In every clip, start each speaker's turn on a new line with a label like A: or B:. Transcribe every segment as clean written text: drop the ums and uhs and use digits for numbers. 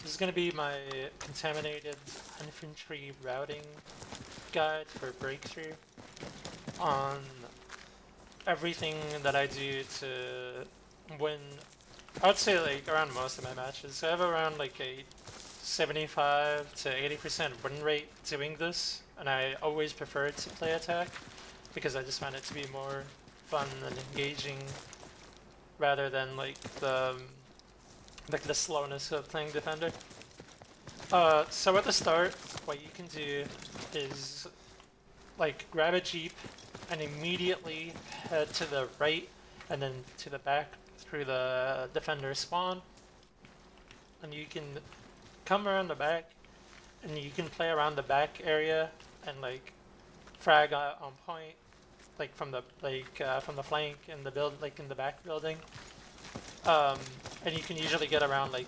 A: This is going to be my Contaminated Infantry routing guide for Breakthrough on everything that I do to win. I would say like around most of my matches. So I have around like a 75 to 80% win rate doing this, and I always prefer to play attack because I just find it to be more fun and engaging rather than like the slowness of playing defender. So at the start, what you can do is like grab a jeep and immediately head to the right and then to the back through the defender spawn, and you can come around the back and you can play around the back area and like frag on point, like from the flank in the build, like in the back building. And you can usually get around like,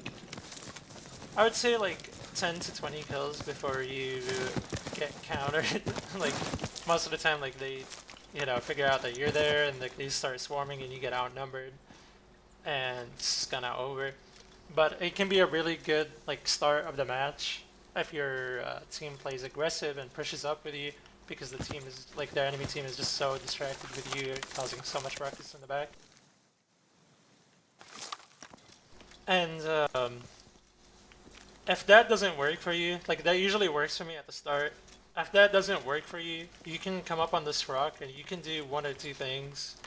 A: I would say like 10 to 20 kills before you get countered. Like most of the time, like they, figure out that you're there and like they start swarming and you get outnumbered, and it's kind of over. But it can be a really good like start of the match if your team plays aggressive and pushes up with you, because the team is like their enemy team is just so distracted with you, causing so much ruckus in the back. And if that doesn't work for you, like that usually works for me at the start. If that doesn't work for you, you can come up on this rock and you can do one or two things.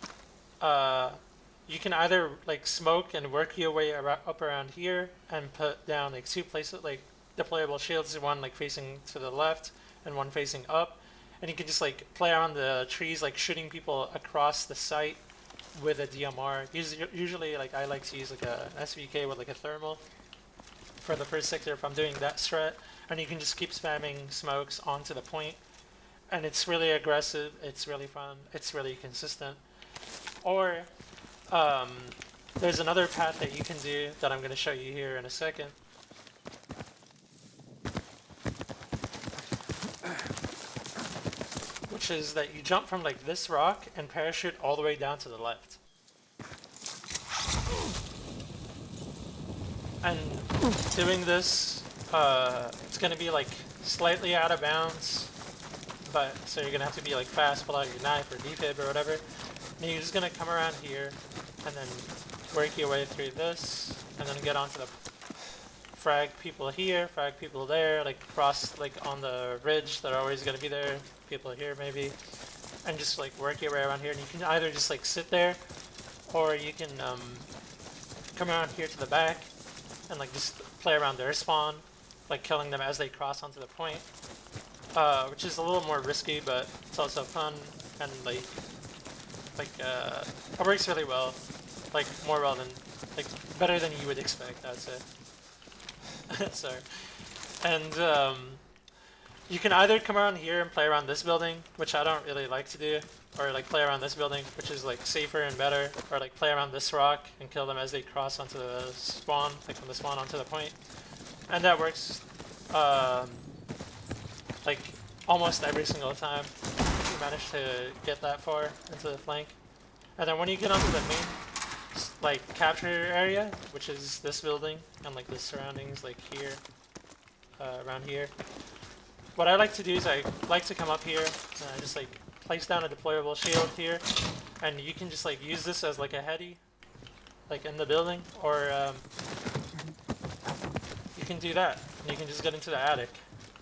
A: You can either like smoke and work your way up around here and put down like two places, like deployable shields, one like facing to the left and one facing up, and you can just like play around the trees, like shooting people across the site with a DMR. Usually like I like to use like a SVK with like a thermal for the first sector if I'm doing that strat, and you can just keep spamming smokes onto the point, and it's really aggressive, it's really fun, it's really consistent. Or there's another path that you can do that I'm going to show you here in a second. Which is that you jump from like this rock and parachute all the way down to the left. And doing this, it's going to be like slightly out of bounds, but so you're going to have to be like fast, pull out your knife or defib or whatever. And you're just going to come around here and then work your way through this and then get onto the frag people here, frag people there, like cross like on the ridge, they're always going to be there, people here maybe, and just like work your way around here. And you can either just like sit there, or you can come around here to the back and like just play around their spawn, like killing them as they cross onto the point, which is a little more risky, but it's also fun, and it works really well, like more well than, like better than you would expect, I'd say. Sorry. And you can either come around here and play around this building, which I don't really like to do, or like play around this building, which is like safer and better, or like play around this rock and kill them as they cross onto the spawn, like from the spawn onto the point. And that works like almost every single time you manage to get that far into the flank. And then when you get onto the main like capture area, which is this building and like the surroundings, like here, around here, what I like to do is I like to come up here and I just like place down a deployable shield here, and you can just like use this as like a heady, like in the building, or you can do that and you can just get into the attic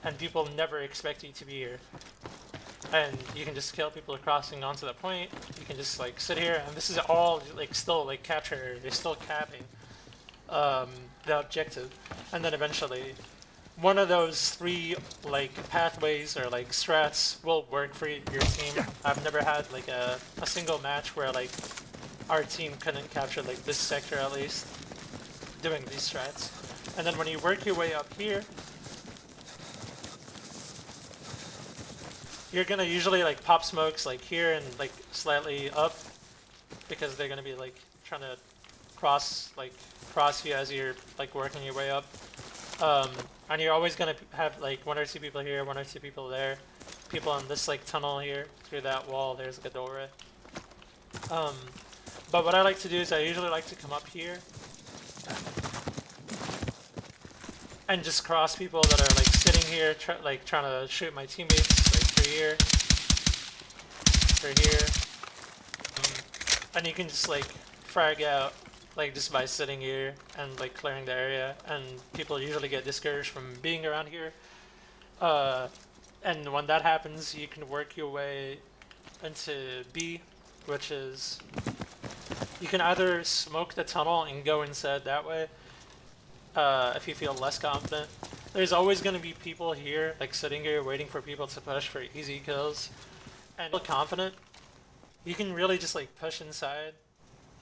A: and people never expect you to be here. And you can just kill people crossing onto the point. You can just like sit here, and this is all like still like capture. They're still capping the objective, and then eventually, one of those three like pathways or like strats will work for your team. I've never had like a single match where like our team couldn't capture like this sector at least doing these strats. And then when you work your way up here, you're gonna usually like pop smokes like here and like slightly up, because they're gonna be like trying to cross you as you're like working your way up. And you're always gonna have like one or two people here, one or two people there, people in this like tunnel here through that wall. There's like a doorway. But what I like to do is I usually like to come up here and just cross people that are like sitting here, trying to shoot my teammates, like through here, through here, and you can just like frag out like just by sitting here and like clearing the area, and people usually get discouraged from being around here. And when that happens, you can work your way into B, which is you can either smoke the tunnel and go inside that way if you feel less confident. There's always going to be people here, like sitting here waiting for people to push for easy kills. And feel confident, you can really just like push inside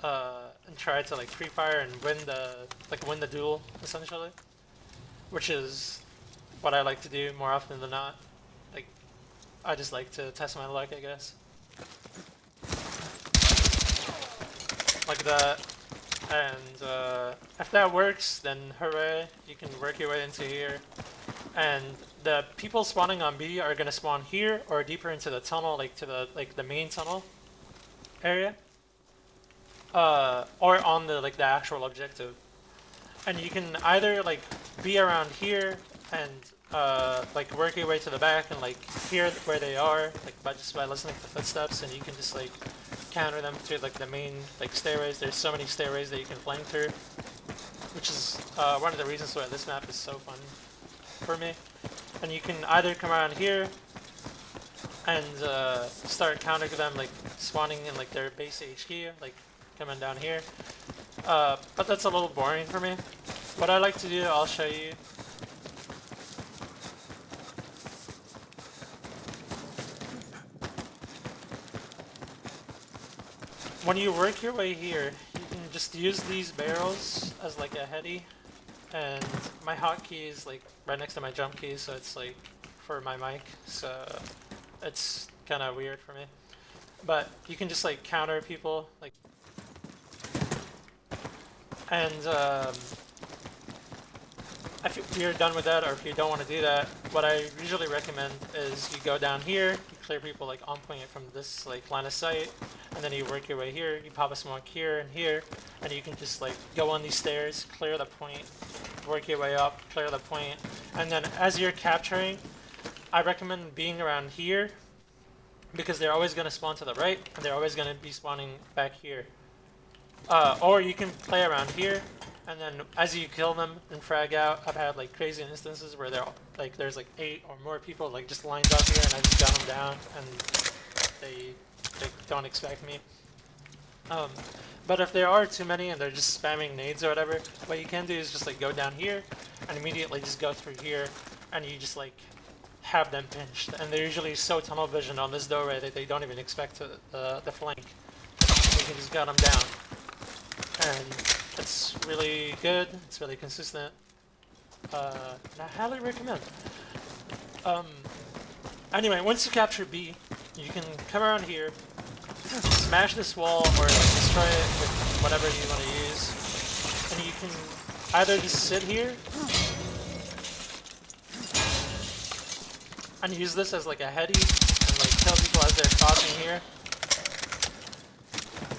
A: and try to like pre-fire and win the duel essentially, which is what I like to do more often than not. Like I just like to test my luck, I guess. Like that. And if that works, then hooray, you can work your way into here. And the people spawning on B are gonna spawn here or deeper into the tunnel, like to the main tunnel area, or on the actual objective. And you can either like be around here and like work your way to the back and like hear where they are, like just by listening to footsteps, and you can just like counter them through like the main like stairways. There's so many stairways that you can flank through, which is one of the reasons why this map is so fun for me. And you can either come around here and start countering them, like spawning in like their base HQ, like coming down here. But that's a little boring for me. What I like to do, I'll show you. When you work your way here, you can just use these barrels as like a heady, and my hotkey is like right next to my jump key, so it's like for my mic, so it's kind of weird for me. But you can just like counter people, like, and if you're done with that, or if you don't want to do that, what I usually recommend is you go down here, you clear people like on point from this like line of sight, and then you work your way here, you pop a smoke here and here, and you can just like go on these stairs, clear the point, work your way up, clear the point, and then as you're capturing, I recommend being around here, because they're always going to spawn to the right, and they're always going to be spawning back here. Or you can play around here, and then as you kill them and frag out, I've had like crazy instances where there's like 8 or more people like just lined up here, and I just gun them down, and they don't expect me. But if there are too many and they're just spamming nades or whatever, what you can do is just like go down here and immediately just go through here, and you just like have them pinched. And they're usually so tunnel vision on this doorway that they don't even expect the flank. You can just gun them down. And it's really good, it's really consistent, and I highly recommend. Anyway, once you capture B, you can come around here, smash this wall, or destroy it with whatever you want to use, and you can either just sit here and use this as like a heady and like kill people as they're crossing here,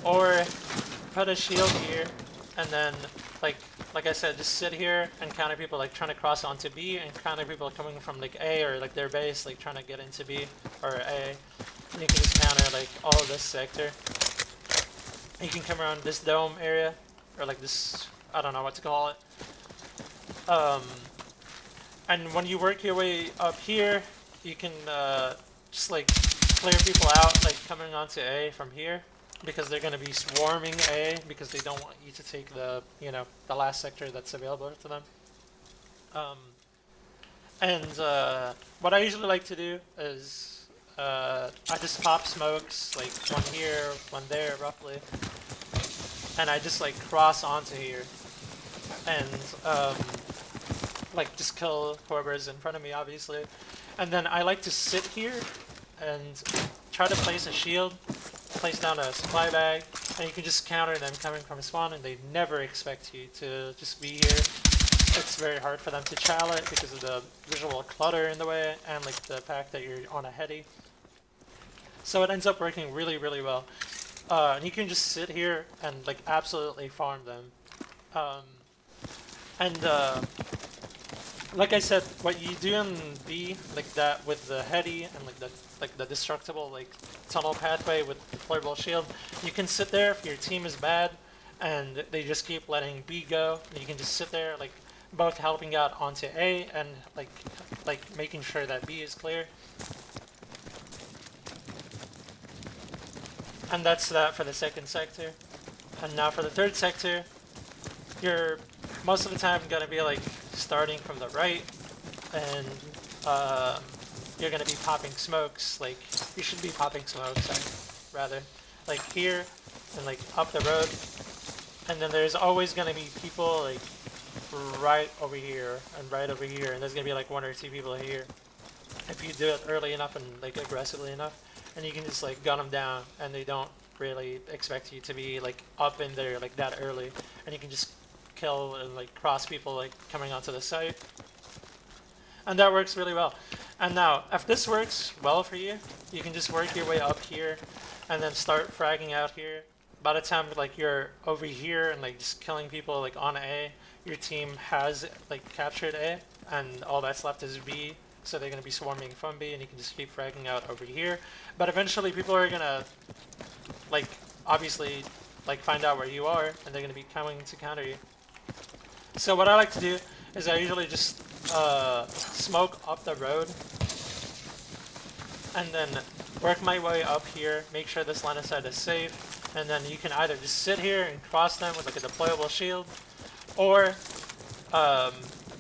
A: or put a shield here and then like I said, just sit here and counter people like trying to cross onto B, and counter people coming from like A or like their base like trying to get into B or A. And you can just counter like all of this sector. You can come around this dome area, or like this, I don't know what to call it. And when you work your way up here, you can just like clear people out like coming onto A from here, because they're going to be swarming A, because they don't want you to take the last sector that's available to them. What I usually like to do is I just pop smokes, like one here, one there roughly, and I just like cross onto here and like just kill whoever's in front of me, obviously. And then I like to sit here and try to place a shield, place down a supply bag, and you can just counter them coming from spawn, and they never expect you to just be here. It's very hard for them to chow it because of the visual clutter in the way, and like the fact that you're on a heady. So it ends up working really, really well. And you can just sit here and like absolutely farm them. like I said, what you do in B, like that with the heady and like the destructible like tunnel pathway with deployable shield, you can sit there if your team is bad and they just keep letting B go. You can just sit there like both helping out onto A and like making sure that B is clear. And that's that for the second sector. And now for the third sector, you're most of the time gonna be like starting from the right, and you're gonna be popping smokes. Like you should be popping smokes, rather, like here and like up the road. And then there's always gonna be people like right over here and right over here, and there's gonna be like 1 or 2 people here. If you do it early enough and like aggressively enough, and you can just like gun them down, and they don't really expect you to be like up in there like that early, and you can just kill and like cross people like coming onto the site, and that works really well. And now, if this works well for you, you can just work your way up here, and then start fragging out here. By the time like you're over here and like just killing people like on A, your team has like captured A, and all that's left is B. So they're going to be swarming from B, and you can just keep fragging out over here. But eventually people are going to, like, obviously, like, find out where you are, and they're going to be coming to counter you. So what I like to do is I usually just smoke up the road, and then work my way up here, make sure this line of sight is safe, and then you can either just sit here and cross them with, like, a deployable shield, or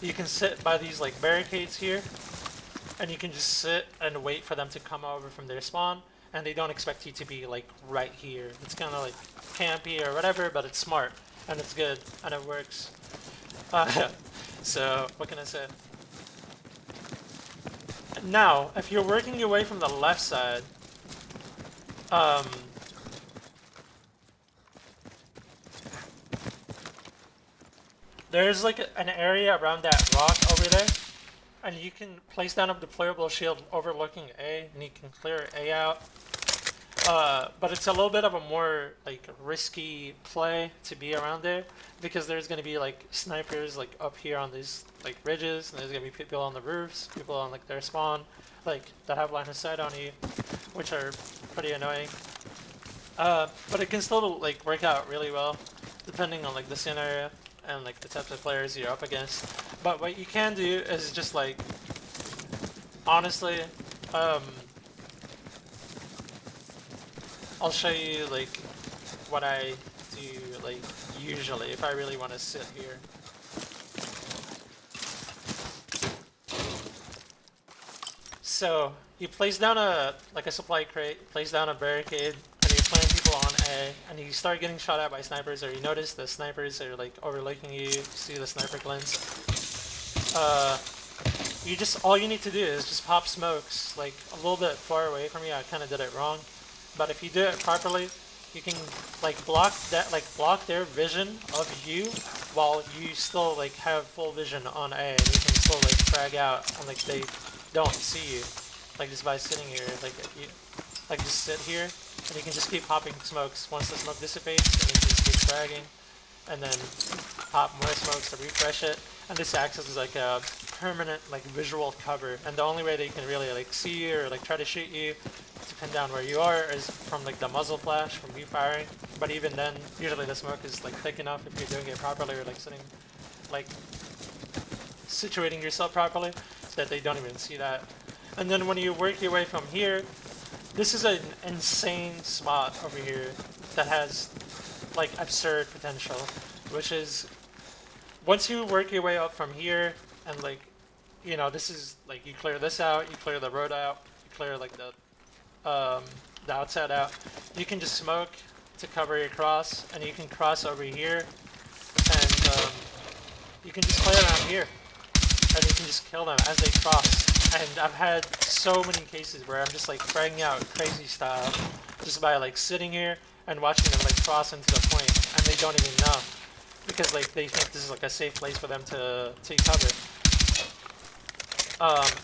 A: you can sit by these, like, barricades here, and you can just sit and wait for them to come over from their spawn, and they don't expect you to be like right here. It's kind of like campy or whatever, but it's smart and it's good and it works. So what can I say? Now, if you're working your way from the left side, there's like an area around that rock over there. And you can place down a deployable shield overlooking A, and you can clear A out. But it's a little bit of a more like risky play to be around there, because there's going to be like snipers like up here on these like ridges, and there's going to be people on the roofs, people on like their spawn, like that have line of sight on you, which are pretty annoying. But it can still like work out really well, depending on like the scenario and like the types of players you're up against. But what you can do is just like, honestly, I'll show you like what I do like usually if I really want to sit here. So you place down a supply crate, place down a barricade, and you're playing people on A, and you start getting shot at by snipers, or you notice the snipers are like overlooking you, you see the sniper glints. You just, all you need to do is just pop smokes like a little bit far away from you. I kind of did it wrong, but if you do it properly, you can like block their vision of you while you still like have full vision on A, and you can still like frag out and like they don't see you, like just by sitting here. Like if you like just sit here, and you can just keep popping smokes. Once the smoke dissipates, and you just keep fragging, and then pop more smokes to refresh it. And this acts as like a permanent like visual cover. And the only way they can really like see you or like try to shoot you to pin down where you are is from like the muzzle flash from you firing. But even then, usually the smoke is like thick enough if you're doing it properly, or like sitting, like situating yourself properly, so that they don't even see that. And then when you work your way from here, this is an insane spot over here that has like absurd potential, which is once you work your way up from here, and like, you know, this is like you clear this out, you clear the road out, you clear like the outside out, you can just smoke to cover your cross, and you can cross over here, and you can just play around here, and you can just kill them as they cross. And I've had so many cases where I'm just like fragging out crazy style just by like sitting here and watching them like cross into the point, and they don't even know, because like they think this is like a safe place for them to take cover.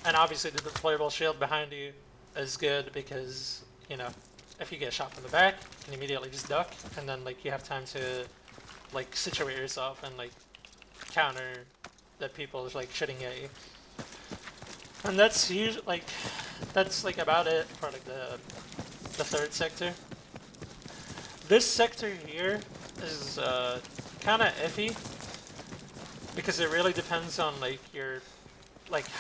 A: And obviously the deployable shield behind you is good, because, you know, if you get shot from the back, you can immediately just duck, and then like you have time to like situate yourself and like counter that people is like shooting at you. And that's usually that's like about it for like the third sector. This sector here is kind of iffy because it really depends on like your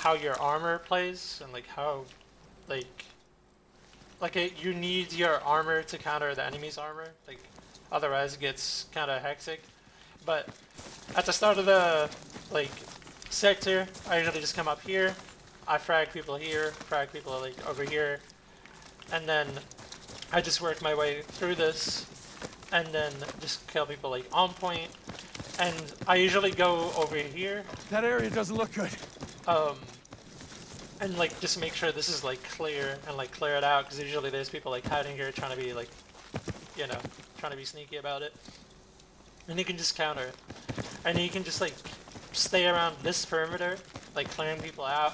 A: how your armor plays and like how you need your armor to counter the enemy's armor, like otherwise it gets kind of hectic. But at the start of the like sector, I usually just come up here, I frag people here, frag people like over here, and then I just work my way through this, and then just kill people like on point. And I usually go over here.
B: That area doesn't look good.
A: And like just make sure this is like clear and like clear it out, because usually there's people like hiding here trying to be like, you know, trying to be sneaky about it. And you can just counter it. And you can just like stay around this perimeter, like clearing people out.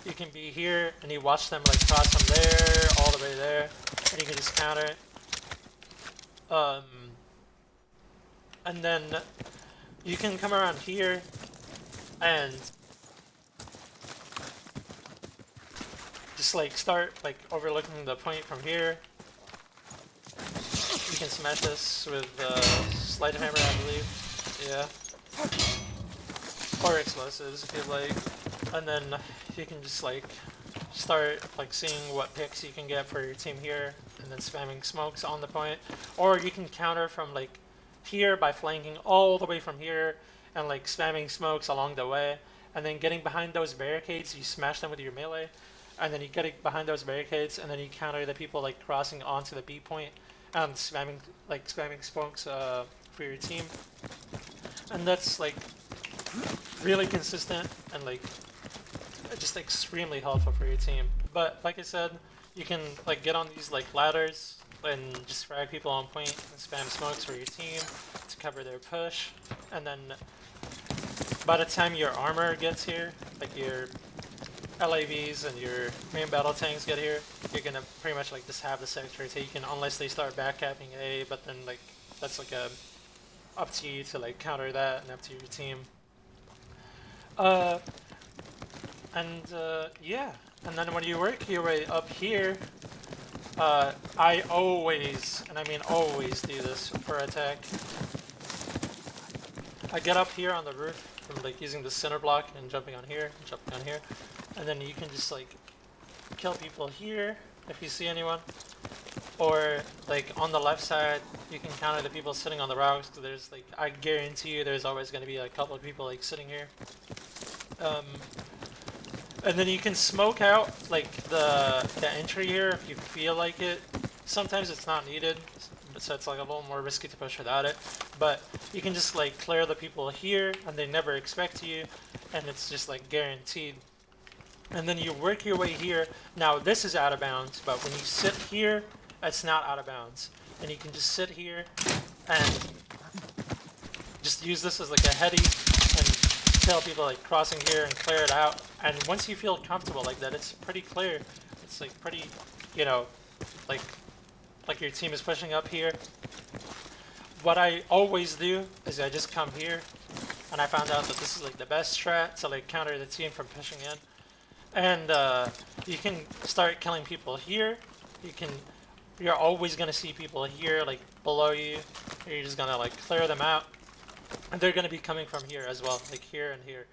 A: You can be here and you watch them like cross from there all the way there, and you can just counter it. And then you can come around here and just like start like overlooking the point from here. You can smash this with sleight of hammer, I believe. Yeah. Or explosives if you like. And then you can just like start like seeing what picks you can get for your team here, and then spamming smokes on the point. Or you can counter from like here by flanking all the way from here and like spamming smokes along the way, and then getting behind those barricades, you smash them with your melee, and then you get behind those barricades, and then you counter the people like crossing onto the B point and spamming smokes for your team. And that's like really consistent and like just extremely helpful for your team. But like I said, you can like get on these like ladders and just frag people on point and spam smokes for your team to cover their push. And then by the time your armor gets here, like your LAVs and your main battle tanks get here, you're gonna pretty much like just have the sector taken unless they start backcapping A, but then like that's like up to you to like counter that and up to your team. Yeah, and then when you work your way up here, I always, and I mean always, do this for attack. I get up here on the roof from like using the center block and jumping on here, and then you can just like kill people here if you see anyone. Or like on the left side, you can counter the people sitting on the rocks. There's like, I guarantee you, there's always going to be a couple of people like sitting here. And then you can smoke out like the entry here if you feel like it. Sometimes it's not needed, so it's like a little more risky to push without it. But you can just like clear the people here, and they never expect you, and it's just like guaranteed. And then you work your way here. Now this is out of bounds, but when you sit here, it's not out of bounds. And you can just sit here and just use this as like a heady and tell people like crossing here and clear it out. And once you feel comfortable like that, it's pretty clear. It's like pretty, you know, like your team is pushing up here. What I always do is I just come here, and I found out that this is like the best strat to like counter the team from pushing in. And you can start killing people here. You're always gonna see people here, like below you. You're just gonna like clear them out, and they're gonna be coming from here as well, like here and here.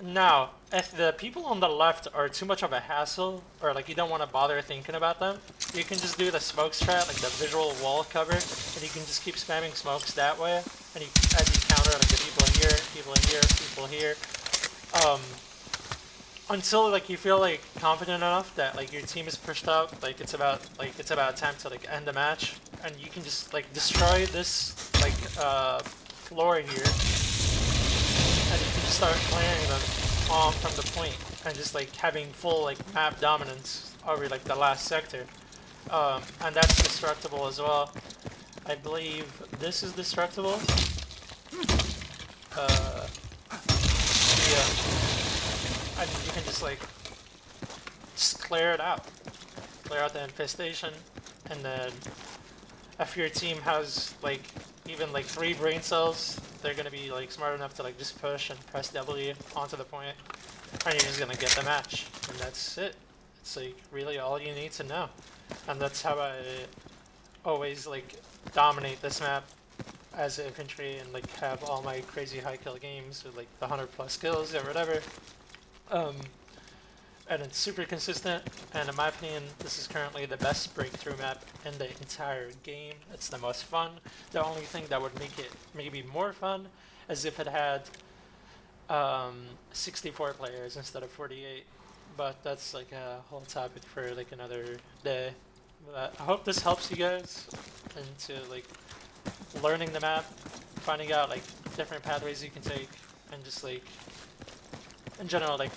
A: Now, if the people on the left are too much of a hassle, or like you don't want to bother thinking about them, you can just do the smoke strat, like the visual wall cover, and you can just keep spamming smokes that way. And you, as you counter like the people in here, people in here, people here. Until like you feel like confident enough that like your team is pushed up, like it's about time to like end the match, and you can just like destroy this like floor here, and you can just start clearing them off from the point and just like having full like map dominance over like the last sector, and that's destructible as well. I believe this is destructible. Yeah. And you can just like clear it out, clear out the infestation, and then if your team has like even like 3 brain cells, they're gonna be like smart enough to like just push and press W onto the point, and you're just gonna get the match, and that's it. It's like really all you need to know, and that's how I always like dominate this map as infantry and like have all my crazy high kill games with like the 100+ kills or whatever. And it's super consistent, and in my opinion, this is currently the best breakthrough map in the entire game. It's the most fun. The only thing that would make it maybe more fun is if it had 64 players instead of 48. But that's like a whole topic for like another day. But I hope this helps you guys into like learning the map, finding out like different pathways you can take, and just like in general like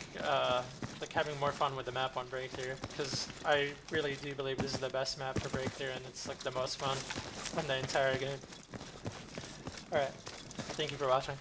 A: having more fun with the map on Breakthrough, because I really do believe this is the best map for Breakthrough, and it's like the most fun in the entire game. Alright, thank you for watching.